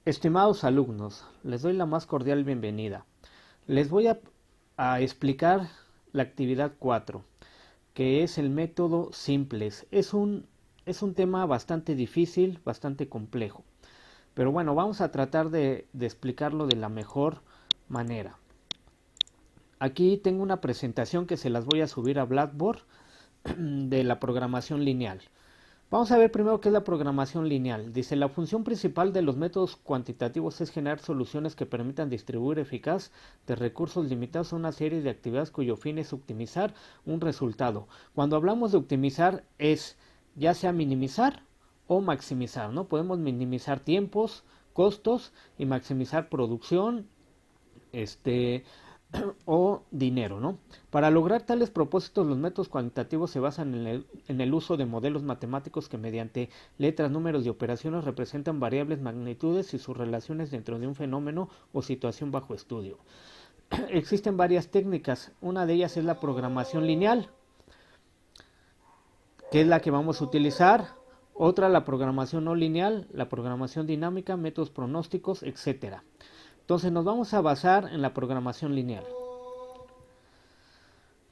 Estimados alumnos, les doy la más cordial bienvenida. Les voy a explicar la actividad 4, que es el método simples. Es un tema bastante difícil, bastante complejo. Pero bueno, vamos a tratar de explicarlo de la mejor manera. Aquí tengo una presentación que se las voy a subir a Blackboard de la programación lineal. Vamos a ver primero qué es la programación lineal. Dice, la función principal de los métodos cuantitativos es generar soluciones que permitan distribuir eficaz de recursos limitados a una serie de actividades cuyo fin es optimizar un resultado. Cuando hablamos de optimizar es ya sea minimizar o maximizar, ¿no? Podemos minimizar tiempos, costos y maximizar producción, o dinero, ¿no? Para lograr tales propósitos, los métodos cuantitativos se basan en el uso de modelos matemáticos que mediante letras, números y operaciones representan variables, magnitudes y sus relaciones dentro de un fenómeno o situación bajo estudio. Existen varias técnicas, una de ellas es la programación lineal, que es la que vamos a utilizar, otra la programación no lineal, la programación dinámica, métodos pronósticos, etc. Entonces nos vamos a basar en la programación lineal.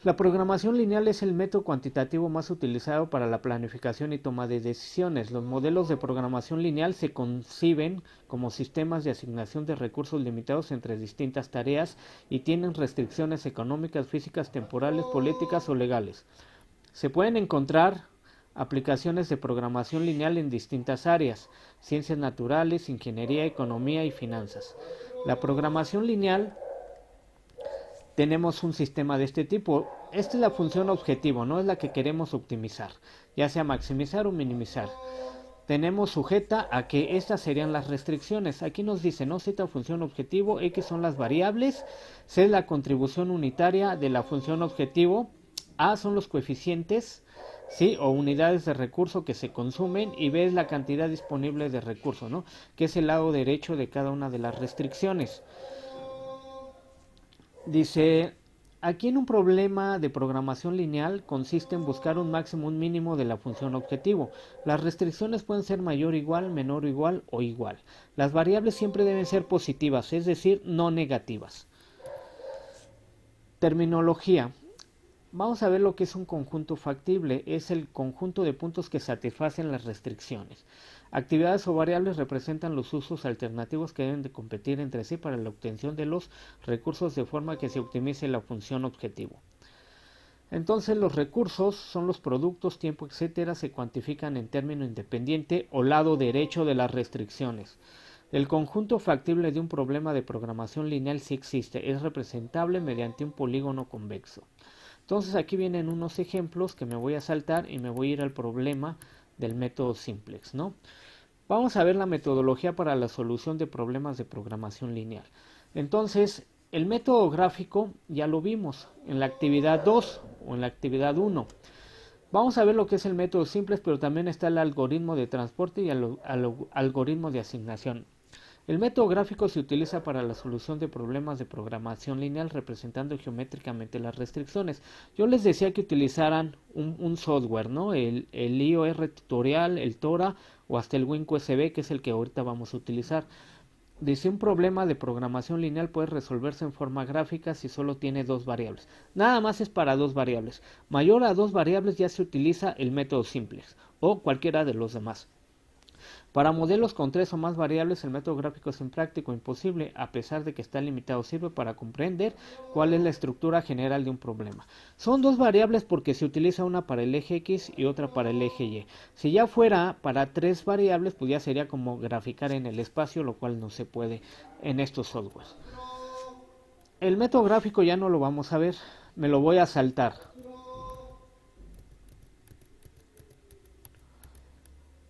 La programación lineal es el método cuantitativo más utilizado para la planificación y toma de decisiones. Los modelos de programación lineal se conciben como sistemas de asignación de recursos limitados entre distintas tareas y tienen restricciones económicas, físicas, temporales, políticas o legales. Se pueden encontrar aplicaciones de programación lineal en distintas áreas: ciencias naturales, ingeniería, economía y finanzas. La programación lineal, tenemos un sistema de este tipo. Esta es la función objetivo, no es la que queremos optimizar, ya sea maximizar o minimizar. Tenemos sujeta a que estas serían las restricciones. Aquí nos dice, no, Z función objetivo, X son las variables, C es la contribución unitaria de la función objetivo, A son los coeficientes, ¿sí? O unidades de recurso que se consumen, y B es la cantidad disponible de recurso, ¿no? Que es el lado derecho de cada una de las restricciones. Dice, aquí en un problema de programación lineal consiste en buscar un máximo, un mínimo de la función objetivo. Las restricciones pueden ser mayor o igual, menor o igual o igual. Las variables siempre deben ser positivas, es decir, no negativas. Terminología. Vamos a ver lo que es un conjunto factible. Es el conjunto de puntos que satisfacen las restricciones. Actividades o variables representan los usos alternativos que deben de competir entre sí para la obtención de los recursos de forma que se optimice la función objetivo. Entonces los recursos son los productos, tiempo, etcétera, se cuantifican en término independiente o lado derecho de las restricciones. El conjunto factible de un problema de programación lineal sí existe, es representable mediante un polígono convexo. Entonces aquí vienen unos ejemplos que me voy a saltar y me voy a ir al problema del método simplex, ¿no? Vamos a ver la metodología para la solución de problemas de programación lineal. Entonces, el método gráfico ya lo vimos en la actividad 2 o en la actividad 1. Vamos a ver lo que es el método simplex, pero también está el algoritmo de transporte y el algoritmo de asignación. El método gráfico se utiliza para la solución de problemas de programación lineal representando geométricamente las restricciones. Yo les decía que utilizaran un software, ¿no? El IOR tutorial, el Tora o hasta el WinQSB, que es el que ahorita vamos a utilizar. Dice, un problema de programación lineal puede resolverse en forma gráfica si solo tiene dos variables. Nada más es para dos variables. Mayor a dos variables ya se utiliza el método simplex o cualquiera de los demás. Para modelos con 3 o más variables, el método gráfico es impráctico, imposible, a pesar de que está limitado. Sirve para comprender cuál es la estructura general de un problema. Son dos variables porque se utiliza una para el eje X y otra para el eje Y. Si ya fuera para 3 variables, pues ya sería como graficar en el espacio, lo cual no se puede en estos softwares. El método gráfico ya no lo vamos a ver, me lo voy a saltar.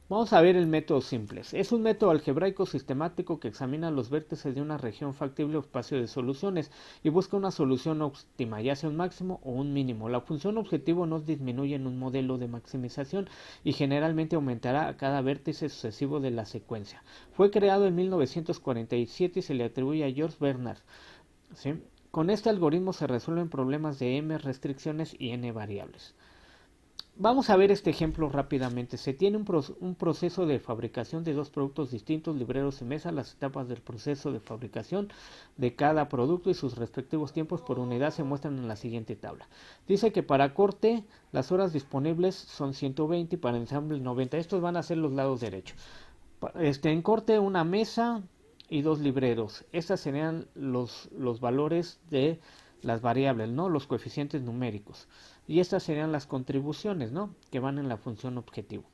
Vamos a ver el método simplex. Es un método algebraico sistemático que examina los vértices de una región factible o espacio de soluciones y busca una solución óptima, ya sea un máximo o un mínimo. La función objetivo no disminuye en un modelo de maximización y generalmente aumentará a cada vértice sucesivo de la secuencia. Fue creado en 1947 y se le atribuye a George Bernard, ¿sí? Con este algoritmo se resuelven problemas de m restricciones y n variables. Vamos a ver este ejemplo rápidamente. Se tiene un proceso de fabricación de dos productos distintos, libreros y mesa. Las etapas del proceso de fabricación de cada producto y sus respectivos tiempos por unidad se muestran en la siguiente tabla. Dice que para corte las horas disponibles son 120 y para ensamble 90. Estos van a ser los lados derechos. En corte una mesa y dos libreros. Estos serían los valores de las variables, ¿no? Los coeficientes numéricos. Y estas serían las contribuciones, ¿no? Que van en la función objetivo.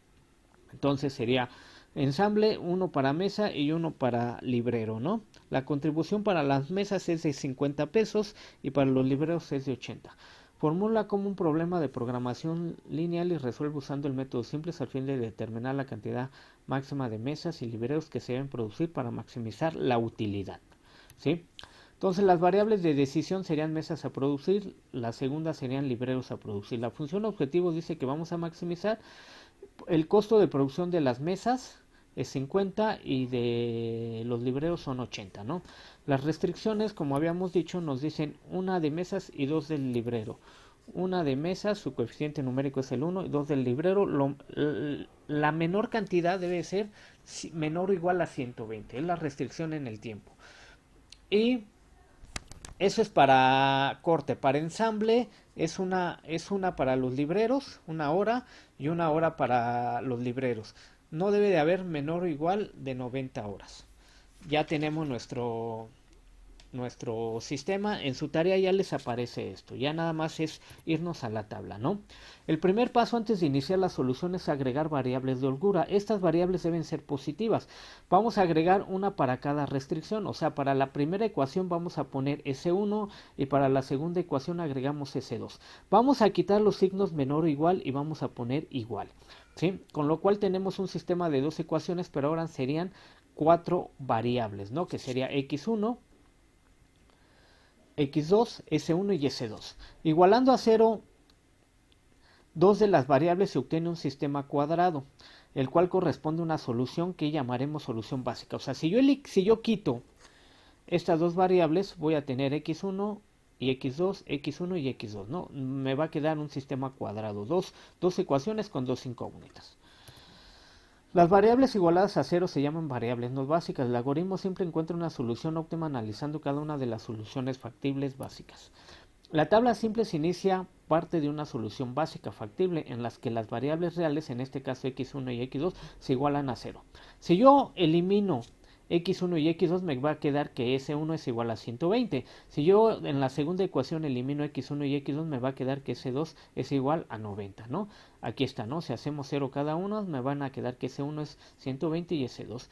Entonces sería ensamble, uno para mesa y uno para librero, ¿no? La contribución para las mesas es de 50 pesos y para los libreros es de 80. Formula como un problema de programación lineal y resuelve usando el método simple al fin de determinar la cantidad máxima de mesas y libreros que se deben producir para maximizar la utilidad, ¿sí? Entonces las variables de decisión serían mesas a producir, las segundas serían libreros a producir. La función objetivo dice que vamos a maximizar el costo de producción de las mesas es 50 y de los libreros son 80, ¿no? Las restricciones, como habíamos dicho, nos dicen una de mesas y dos del librero. Una de mesas, su coeficiente numérico es el 1, y dos del librero, la menor cantidad debe ser menor o igual a 120, es la restricción en el tiempo. Y eso es para corte. Para ensamble es una para los libreros, una hora, y una hora para los libreros. No debe de haber menor o igual de 90 horas. Ya tenemos nuestro sistema. En su tarea ya les aparece esto. Ya nada más es irnos a la tabla, ¿no? El primer paso antes de iniciar la solución es agregar variables de holgura. Estas variables deben ser positivas. Vamos a agregar una para cada restricción. O sea, para la primera ecuación vamos a poner S1 y para la segunda ecuación agregamos S2. Vamos a quitar los signos menor o igual y vamos a poner igual, ¿sí? Con lo cual tenemos un sistema de dos ecuaciones, pero ahora serían 4 variables, ¿no? Que sería X1, X2, S1 y S2. Igualando a 0 dos de las variables se obtiene un sistema cuadrado, el cual corresponde a una solución que llamaremos solución básica. O sea, si yo quito estas dos variables, voy a tener X1 y X2, X1 y X2, ¿no? Me va a quedar un sistema cuadrado, dos ecuaciones con dos incógnitas. Las variables igualadas a 0 se llaman variables no básicas. El algoritmo siempre encuentra una solución óptima analizando cada una de las soluciones factibles básicas. La tabla simple se inicia parte de una solución básica factible en las que las variables reales, en este caso x1 y x2, se igualan a 0. Si yo elimino x1 y x2 me va a quedar que s1 es igual a 120. Si yo en la segunda ecuación elimino x1 y x2 me va a quedar que s2 es igual a 90, ¿no? Aquí está, ¿no? Si hacemos 0 cada uno me van a quedar que s1 es 120 y s2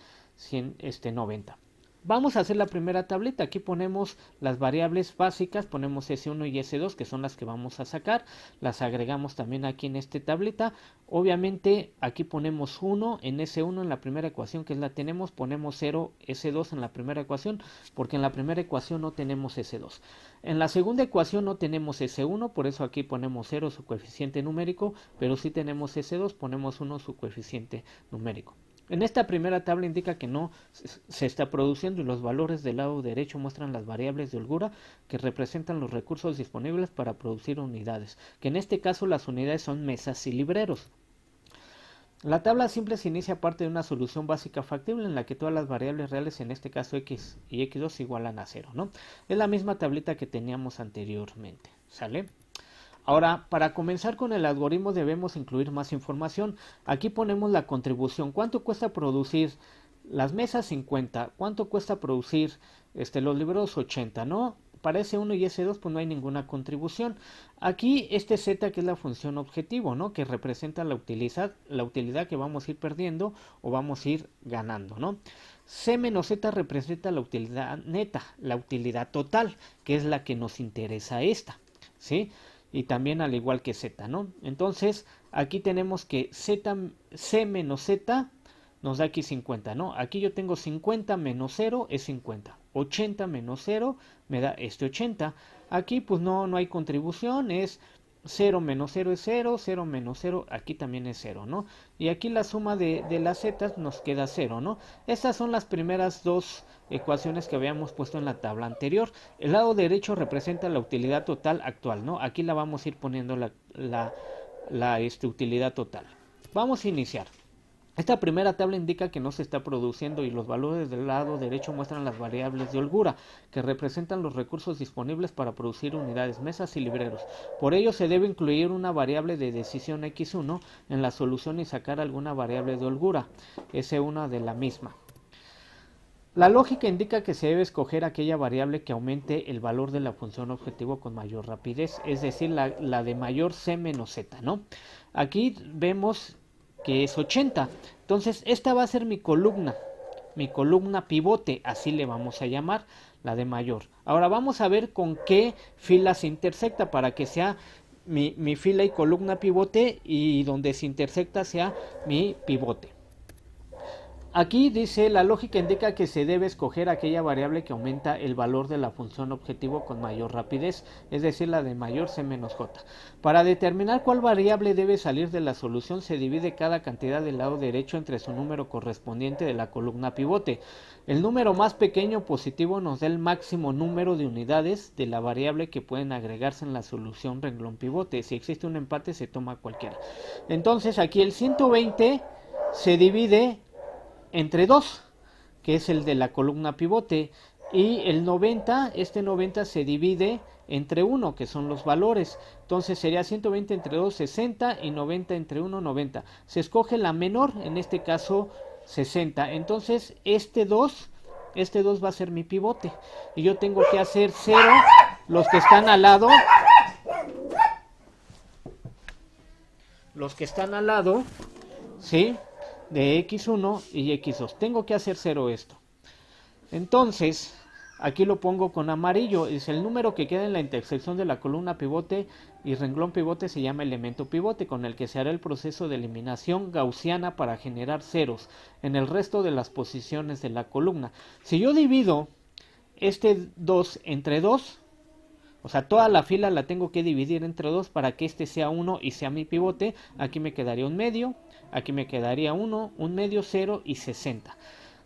90. Vamos a hacer la primera tableta. Aquí ponemos las variables básicas, ponemos S1 y S2 que son las que vamos a sacar, las agregamos también aquí en esta tableta. Obviamente aquí ponemos 1 en S1 en la primera ecuación que la tenemos, ponemos 0 S2 en la primera ecuación porque en la primera ecuación no tenemos S2. En la segunda ecuación no tenemos S1, por eso aquí ponemos 0 su coeficiente numérico, pero sí tenemos S2, ponemos 1 su coeficiente numérico. En esta primera tabla indica que no se está produciendo y los valores del lado derecho muestran las variables de holgura que representan los recursos disponibles para producir unidades, que en este caso las unidades son mesas y libreros. La tabla simple se inicia a partir de una solución básica factible en la que todas las variables reales, en este caso x y x2, se igualan a 0, ¿no? Es la misma tablita que teníamos anteriormente, ¿sale? Ahora, para comenzar con el algoritmo debemos incluir más información. Aquí ponemos la contribución. ¿Cuánto cuesta producir las mesas? 50. ¿Cuánto cuesta producir los libros? 80, ¿no? Para S1 y S2 pues no hay ninguna contribución. Aquí Z que es la función objetivo, ¿no? Que representa la utilidad que vamos a ir perdiendo o vamos a ir ganando, ¿no? C menos Z representa la utilidad neta, la utilidad total, que es la que nos interesa esta, ¿sí? Y también al igual que Z, ¿no? Entonces, aquí tenemos que C menos Z nos da aquí 50, ¿no? Aquí yo tengo 50 menos 0 es 50. 80 menos 0 me da 80. Aquí pues no hay contribución, es 0 menos 0 es 0, 0 menos 0, aquí también es 0, ¿no? Y aquí la suma de las z nos queda 0, ¿no? Estas son las primeras dos ecuaciones que habíamos puesto en la tabla anterior. El lado derecho representa la utilidad total actual, ¿no? Aquí la vamos a ir poniendo la utilidad total. Vamos a iniciar. Esta primera tabla indica que no se está produciendo y los valores del lado derecho muestran las variables de holgura, que representan los recursos disponibles para producir unidades, mesas y libreros. Por ello se debe incluir una variable de decisión x1 en la solución y sacar alguna variable de holgura, S1 de la misma. La lógica indica que se debe escoger aquella variable que aumente el valor de la función objetivo con mayor rapidez, es decir, la de mayor c menos z, ¿no? Aquí vemos que es 80, entonces esta va a ser mi columna pivote, así le vamos a llamar, la de mayor. Ahora vamos a ver con qué fila se intersecta para que sea mi fila y columna pivote y donde se intersecta sea mi pivote. Aquí dice, la lógica indica que se debe escoger aquella variable que aumenta el valor de la función objetivo con mayor rapidez, es decir, la de mayor c menos j. Para determinar cuál variable debe salir de la solución, se divide cada cantidad del lado derecho entre su número correspondiente de la columna pivote. El número más pequeño positivo nos da el máximo número de unidades de la variable que pueden agregarse en la solución renglón pivote. Si existe un empate, se toma cualquiera. Entonces, aquí el 120 se divide entre 2, que es el de la columna pivote, y el 90, este 90 se divide entre 1, que son los valores. Entonces sería 120 entre 2, 60, y 90 entre 1, 90. Se escoge la menor, en este caso 60. Entonces este 2 va a ser mi pivote, y yo tengo que hacer 0, los que están al lado, ¿sí?, de x1 y x2. Tengo que hacer 0 esto. Entonces, aquí lo pongo con amarillo. Es el número que queda en la intersección de la columna pivote y renglón pivote, se llama elemento pivote, con el que se hará el proceso de eliminación gaussiana para generar ceros en el resto de las posiciones de la columna. Si yo divido este 2 entre 2, o sea, toda la fila la tengo que dividir entre 2 para que este sea 1 y sea mi pivote. Aquí me quedaría un medio, aquí me quedaría 1, un medio, 0 y 60.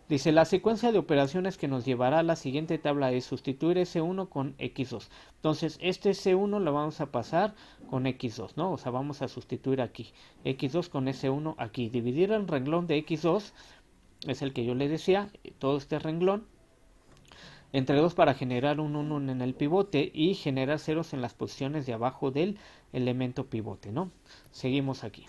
Dice, la secuencia de operaciones que nos llevará a la siguiente tabla es sustituir S1 con X2. Entonces, este S1 lo vamos a pasar con X2, ¿no? O sea, vamos a sustituir aquí X2 con S1 aquí. Dividir el renglón de X2, es el que yo le decía, todo este renglón, entre 2 para generar un 1 en el pivote y generar ceros en las posiciones de abajo del elemento pivote, ¿no? Seguimos aquí.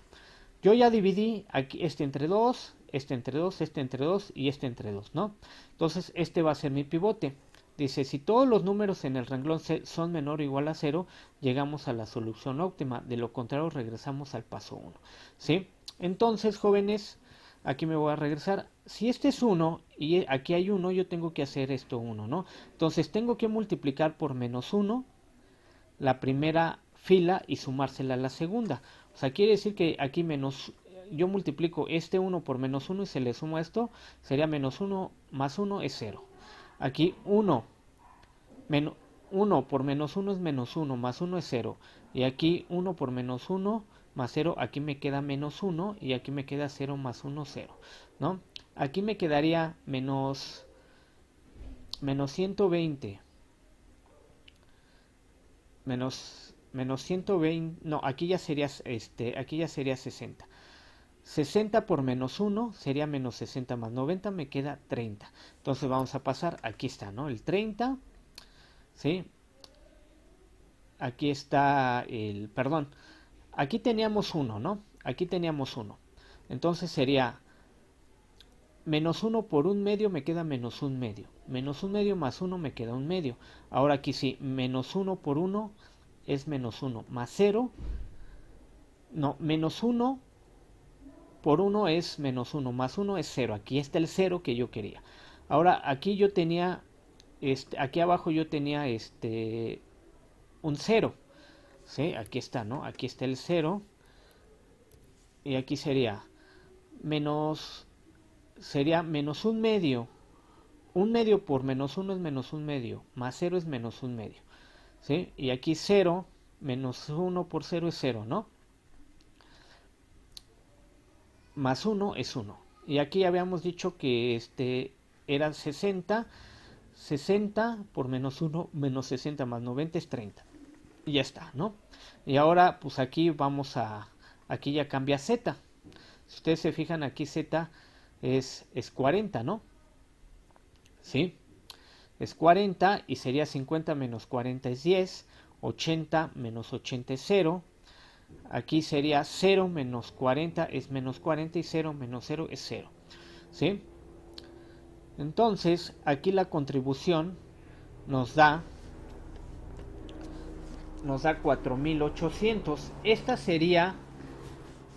Yo ya dividí aquí este entre 2, este entre 2, este entre 2 y este entre 2, ¿no? Entonces este va a ser mi pivote. Dice, si todos los números en el renglón son menor o igual a 0, llegamos a la solución óptima. De lo contrario, regresamos al paso 1, ¿sí? Entonces, jóvenes, aquí me voy a regresar. Si este es 1 y aquí hay 1, yo tengo que hacer esto 1, ¿no? Entonces tengo que multiplicar por menos 1 la primera fila y sumársela a la segunda. O sea, quiere decir que aquí yo multiplico este 1 por menos 1 y se le suma esto, sería menos 1 más 1 es 0. Aquí 1 por menos 1 es menos 1, más 1 es 0. Y aquí 1 por menos 1 más 0, aquí me queda menos 1 y aquí me queda 0 más 1, 0, ¿no? Aquí me quedaría menos 120, menos 120, no, aquí ya sería 60. 60 por menos 1 sería menos 60 más 90, me queda 30. Entonces vamos a pasar, aquí está, ¿no? El 30, ¿sí? Aquí está aquí teníamos 1, ¿no? Aquí teníamos 1. Entonces sería menos 1 por un medio me queda menos un medio. Menos un medio más 1 me queda un medio. Ahora aquí sí, menos 1 por 1 es menos 1 más 0. No, menos 1 por 1 es menos 1 más 1 es 0. Aquí está el 0 que yo quería. Ahora aquí yo tenía, aquí abajo yo tenía un 0. ¿Sí? Aquí está, ¿no? Aquí está el 0. Y aquí sería menos un medio. Un medio por menos 1 es menos un medio. Más 0 es menos un medio. ¿Sí? Y aquí 0, menos 1 por 0 es 0, ¿no? Más 1 es 1. Y aquí habíamos dicho que era 60. 60 por menos 1, menos 60 más 90 es 30. Y ya está, ¿no? Y ahora pues aquí vamos a aquí ya cambia z. Si ustedes se fijan, aquí z es 40, ¿no? ¿Sí? Es 40 y sería 50 menos 40 es 10, 80 menos 80 es 0. Aquí sería 0 menos 40 es menos 40 y 0 menos 0 es 0. ¿Sí? Entonces, aquí la contribución nos da 4800. Esta sería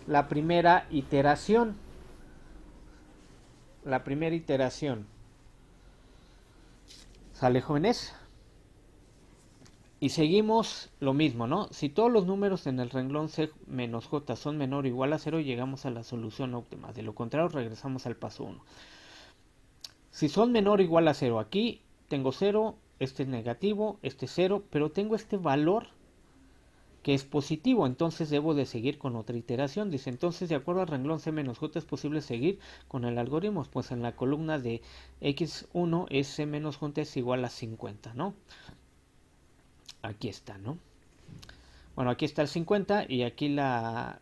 la primera iteración. La primera iteración. ¿Sale, jóvenes? Y seguimos lo mismo, ¿no? Si todos los números en el renglón C menos J son menor o igual a 0, llegamos a la solución óptima. De lo contrario, regresamos al paso 1. Si son menor o igual a 0, aquí tengo 0, este es negativo, este es 0, pero tengo este valor que es positivo, entonces debo de seguir con otra iteración. Dice, entonces de acuerdo al renglón C menos J es posible seguir con el algoritmo, pues en la columna de X1 es C menos J es igual a 50, ¿no? Aquí está, ¿no? Bueno, aquí está el 50 y aquí la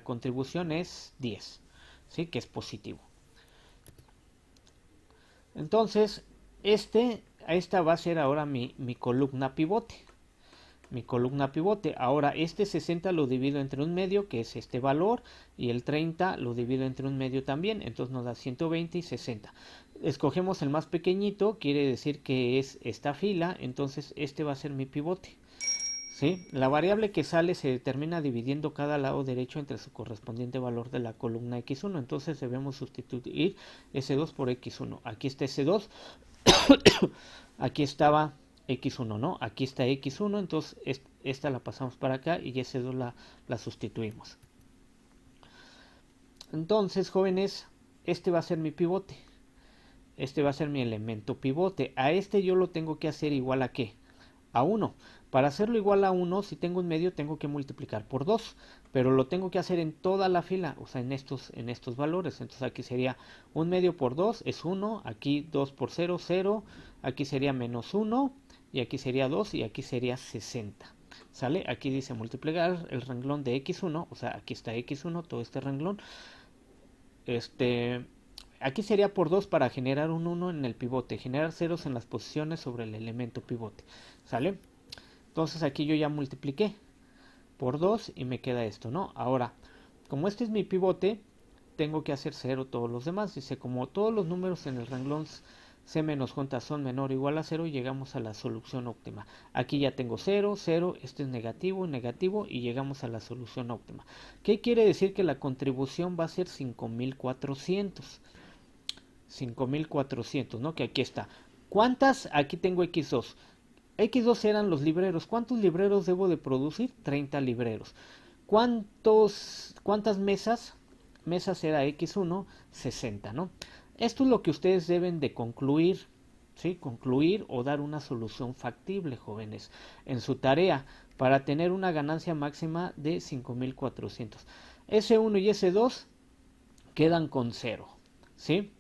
contribución es 10, ¿sí? Que es positivo. Entonces, esta va a ser ahora mi columna pivote. Mi columna pivote. Ahora este 60 lo divido entre un medio, que es este valor, y el 30 lo divido entre un medio también, entonces nos da 120 y 60. Escogemos el más pequeñito, quiere decir que es esta fila, entonces este va a ser mi pivote. ¿Sí? La variable que sale se determina dividiendo cada lado derecho entre su correspondiente valor de la columna x1, entonces debemos sustituir S2 por x1. Aquí está S2, aquí estaba X1, ¿no? Aquí está X1, entonces esta la pasamos para acá y S2 la sustituimos. Entonces, jóvenes, este va a ser mi pivote. Este va a ser mi elemento pivote. A este yo lo tengo que hacer igual a ¿qué? A 1. Para hacerlo igual a 1, si tengo un medio, tengo que multiplicar por 2. Pero lo tengo que hacer en toda la fila, o sea, en estos valores. Entonces aquí sería 1 medio por 2 es 1. Aquí 2 por 0, 0. Aquí sería menos 1. Y aquí sería 2 y aquí sería 60. ¿Sale? Aquí dice multiplicar el renglón de X1. O sea, aquí está X1, todo este renglón. Aquí sería por 2 para generar un 1 en el pivote. Generar ceros en las posiciones sobre el elemento pivote. ¿Sale? Entonces aquí yo ya multipliqué por 2 y me queda esto, ¿no? Ahora, como este es mi pivote, tengo que hacer 0 todos los demás. Dice, como todos los números en el renglón C menos J son menor o igual a 0, llegamos a la solución óptima. Aquí ya tengo 0, 0, este es negativo, negativo y llegamos a la solución óptima. ¿Qué quiere decir? Que la contribución va a ser 5400. 5400, ¿no? Que aquí está. ¿Cuántas? Aquí tengo X2. X2 eran los libreros. ¿Cuántos libreros debo de producir? 30 libreros. ¿Cuántas mesas? Mesas era X1, 60, ¿no? Esto es lo que ustedes deben de concluir, ¿sí? Concluir o dar una solución factible, jóvenes, en su tarea para tener una ganancia máxima de 5400. S1 y S2 quedan con 0, ¿sí?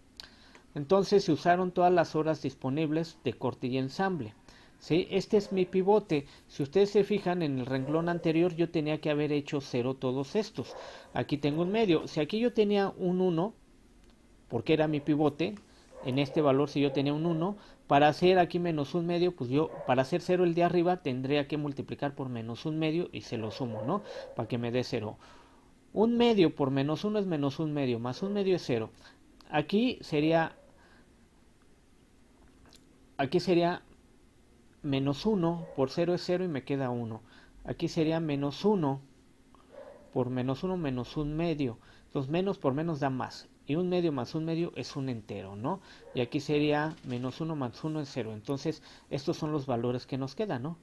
Entonces se usaron todas las horas disponibles de corte y ensamble. ¿Sí? Este es mi pivote. Si ustedes se fijan en el renglón anterior, yo tenía que haber hecho 0 todos estos. Aquí tengo un medio. Si aquí yo tenía un 1, porque era mi pivote, en este valor si yo tenía un 1, para hacer aquí menos un medio, pues yo para hacer 0 el de arriba tendría que multiplicar por menos un medio y se lo sumo, ¿no? Para que me dé 0. Un medio por menos 1 es menos un medio, más un medio es 0. Aquí sería menos 1 por 0 es 0 y me queda 1. Aquí sería menos 1 por menos 1 menos un medio. Entonces menos por menos da más. Y un medio más un medio es un entero, ¿no? Y aquí sería menos 1 más 1 es 0. Entonces estos son los valores que nos quedan, ¿no?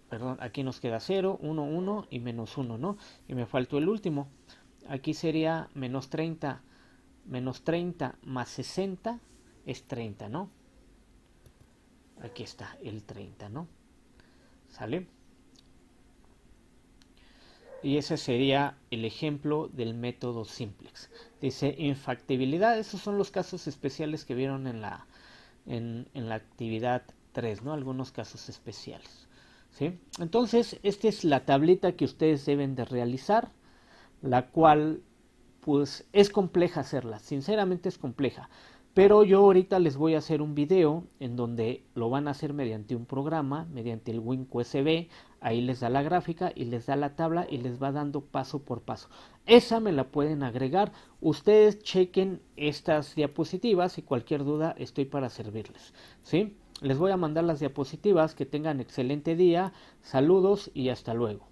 Perdón, aquí nos queda 0, 1, 1 y menos 1, ¿no? Y me faltó el último. Aquí sería menos 30 más 60 es 30, ¿no? Aquí está el 30, ¿no? ¿Sale? Y ese sería el ejemplo del método simplex. Dice infactibilidad. Esos son los casos especiales que vieron en la actividad 3, ¿no? Algunos casos especiales. ¿sí? Entonces, esta es la tablita que ustedes deben de realizar, la cual pues es compleja hacerla, sinceramente es compleja. Pero yo ahorita les voy a hacer un video en donde lo van a hacer mediante un programa, mediante el WinQSB. Ahí les da la gráfica y les da la tabla y les va dando paso por paso. Esa me la pueden agregar. Ustedes chequen estas diapositivas y cualquier duda estoy para servirles, ¿sí? Les voy a mandar las diapositivas. Que tengan excelente día. Saludos y hasta luego.